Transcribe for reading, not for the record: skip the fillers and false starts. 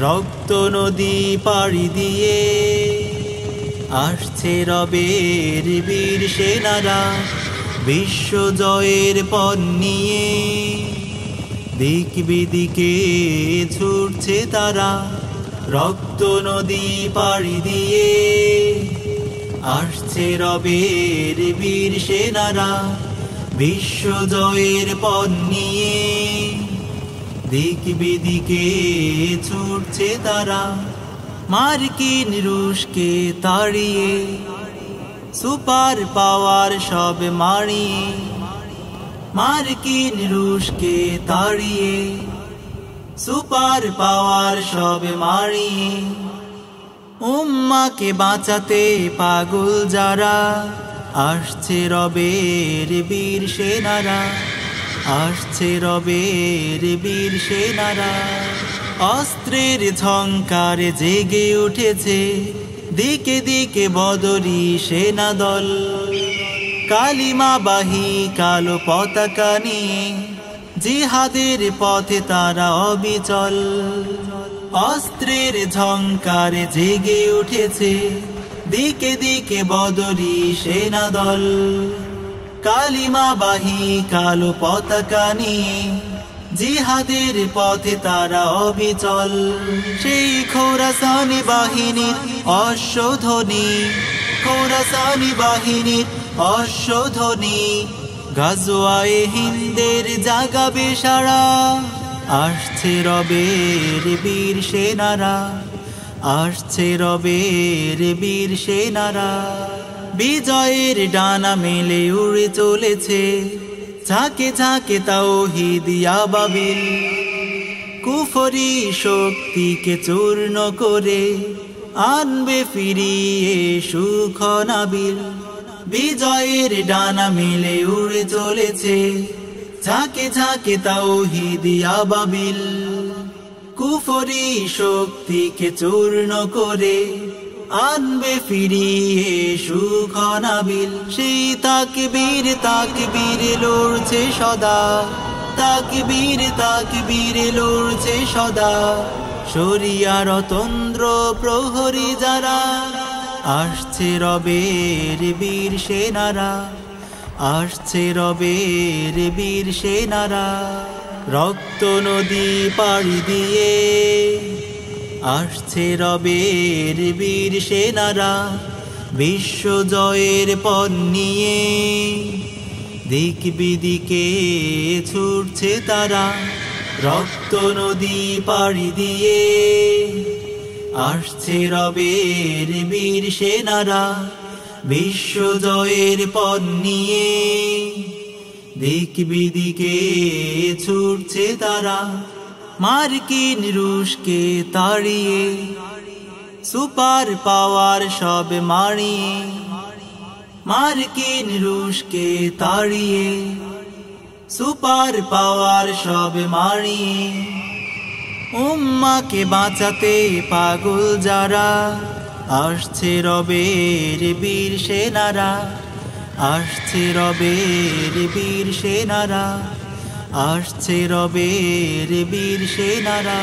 রক্ত নদী পাড়ি দিয়ে আসছে রবের বীর সেনারা, বিশ্ব জয়ের পণ নিয়ে দিক বিদিকে ছুটছে তারা। রক্ত নদী পাড়ি দিয়ে আসছে রবের বীর সেনারা, বিশ্ব জয়ের পণ নিয়ে দিক বিদিকে ছুটছে তারা। মার্কিন রুশকে তাড়িয়ে সুপার পাওয়ার সব মারিয়ে, মার্কিন রুশকে তাড়িয়ে সুপার পাওয়ার সব মারিয়ে উম্মাকে বাঁচাতে পাগল যারা, আসছে রবের বীর সেনারা, আসছে রবের বীর সেনারা। অস্ত্রের ঝংকারে জেগে উঠেছে দিকে দিকে বদরি সেনা দল, কালিমাবাহী কালো পতাকা নিয়ে জিহাদের পথে তারা অবিচল। অস্ত্রের ঝংকারে জেগে উঠেছে দিকে দিকে বদরি সেনা দল, কালিমাবাহী কালো পতাকা নিয়ে জিহাদের পথে তারা অবিচল। সেই খোরাসানি বাহিনীর অশ্বধ্বনি, খোরাসানি বাহিনীর অশ্বধ্বনি গাজওয়ায়ে হিন্দের জাগাবে সারা। আসছে রবের বীর সেনারা, আসছে রবের বীর সেনারা। বিজয়ের ডানা মেলে উড়ে চলেছে ঝাঁকে ঝাঁকে তাওহীদ আবাবিল, কুফরি শক্তিকে চূর্ণ করে আনবে ফিরিয়ে সুখ নাবিল। বিজয়ের ডানা মেলে উড়ে চলেছে ঝাঁকে ঝাঁকে তাওহীদ আবাবিল, কুফরি শক্তিকে চূর্ণ করে আনবে ফিরিয়ে সুখ নাবিল। সেই তাকবীর তাকবীর লড়ছে সদা, তাকবীর তাকবীর লড়ছে সদা। শরিয়ার তন্দ্র প্রহরী যারা, আসছে রবের বীর সেনারা, আসছে রবের বীর সেনারা। রক্ত নদী পাড়ি দিয়ে আসছে রবের বীর সেনারা, বিশ্ব জয়ের পণ নিয়ে দিক বিদিকে ছুটছে তারা। রক্ত নদী পাড়ি দিয়ে আসছে রবের বীর সেনারা, বিশ্ব জয়ের পণ নিয়ে দিক বিদিকে ছুটছে তারা। মার্কিন রুশকে তাড়িয়ে সুপার পাওয়ার সব মারিয়ে, মার্কিন রুশকে তাড়িয়ে সুপার পাওয়ার সব মারিয়ে উম্মাকে বাঁচাতে পাগল যারা, আসছে রবের বীর সেনারা, আসছে রবের বীর সেনারা, আসছে রবের বীর সেনারা।